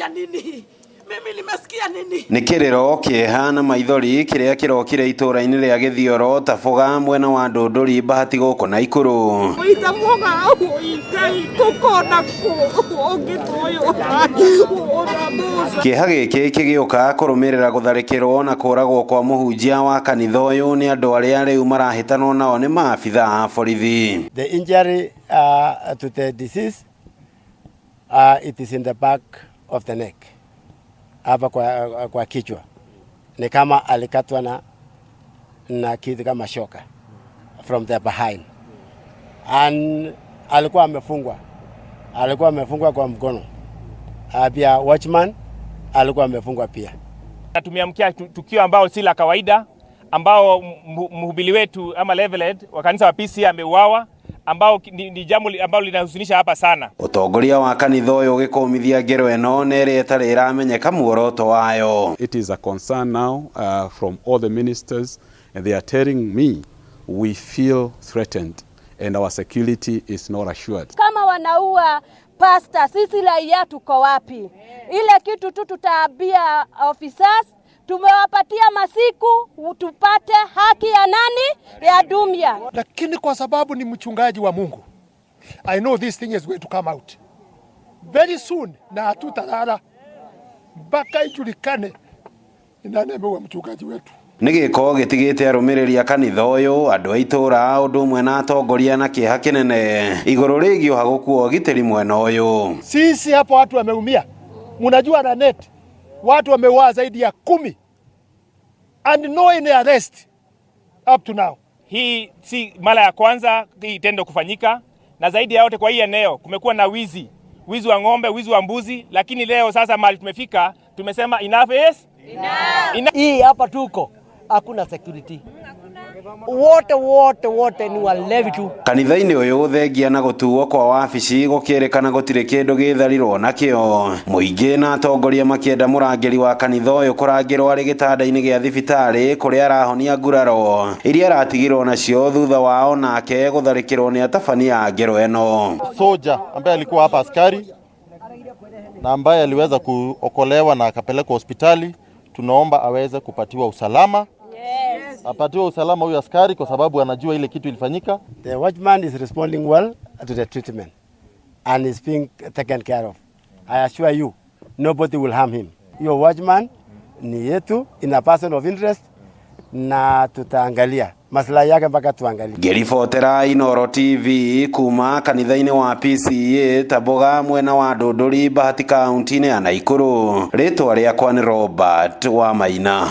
nimesikia nini? Mimi nimesikia nini? Nĩ kĩrĩro kĩeha maithori kĩrĩa kĩrokire itũra-inĩ rĩa Gĩthioro Taboga mwena wa Ndũndũri Bahati gũkũ Naikuru. Kĩeha gĩkĩ kĩgĩũka kũrũmĩrĩra gũtharĩkĩrwo na kũragwo kwa mũhunjia wa kanitha ũyũ nĩ andũ arĩa rĩu marahĩtanwo nao nĩ maabitha a borithi. The injury to the disease it is in the back of the neck. Hapa kwa kichwa ni kama alikatwa na kitu kama shoka from the behind, and alikuwa amefungwa kwa mkono. Pia watchman alikuwa amefungwa pia. Tumeamkia tukio ambao si la kawaida, ambao mhubiri wetu ama levelhead wa kanisa wa PC ameuawa, ambao ni jambo ambalo linahuzunisha hapa sana. Utongoria wa kanitha ũyũ ũgĩkũmithia ngero ĩno nĩ ĩtarĩ ĩramenyeka muoroto wayo. It is a concern now from all the ministers, and they are telling me we feel threatened and our security is not assured. Kama wanaua pastor, sisi raia tuko wapi? Ile kitu tu tutaambia officers, tumewapatia masiku tupate haki ya nani? Ya Dumia. Lakini kwa sababu ni mchungaji wa Mungu, I know this thing is going to come out very soon, na hatutalala mpaka ijulikane nani ameua mchungaji wetu. Nĩ gĩko gĩtigĩte arũmĩrĩri a kanitha ũyũ, andũ a itũra ũndũ ũmwe na atongoria na kĩeha kĩnene igũrũ rĩgiĩ ũhagũku wa ũgitĩri mwena ũyũ. Sisi hapo watu wameumia, mnajua na net watu wameuawa zaidi ya 10 and no any arrest up to now. Hii si mara ya kwanza hii tendo kufanyika, na zaidi ya yote kwa hii eneo kumekuwa na wizi wa ng'ombe, wizi wa mbuzi, lakini leo sasa mahali tumefika tumesema enough is enough. Hii hapa tuko hakuna security. Wote ni walevi tu. Kanitha-inĩ ũyũ thengia na gũtuo kwa wabici gũkĩrĩkana gũtirĩ kĩndũ gĩtharirwo nakĩo. Mũingĩ na atongoria makĩenda mũrangĩri wa kanitha ũyũ kũrangĩrwo arĩ gĩtanda-inĩ gĩa thibitarĩ kũrĩa arahonia nguraro iria aratigirwo nacio thutha wao nake gũtharĩkĩrwo nĩ atabania a ngero ĩno. Soja ambaye alikuwa hapa askari na ambaye aliweza kuokolewa na akapelekwa hospitali, tunaomba aweze kupatiwa usalama. Apatiwa usalama huyu askari kwa sababu anajua ile kitu ilifanyika. The watchman is responding well to the treatment and is being taken care of. I assure you, nobody will harm him. Your watchman ni yetu, in a person of interest, na tutaangalia maslahi yake mpaka tuangalie. Ngĩribotera Inooro TV kuma kanitha-inĩ wa PCEA Taboga mwena wa Ndũndũri Bahati kaunti-inĩ ya Naikuru. Rĩtwa rĩakwa nĩ Robert Wamaina.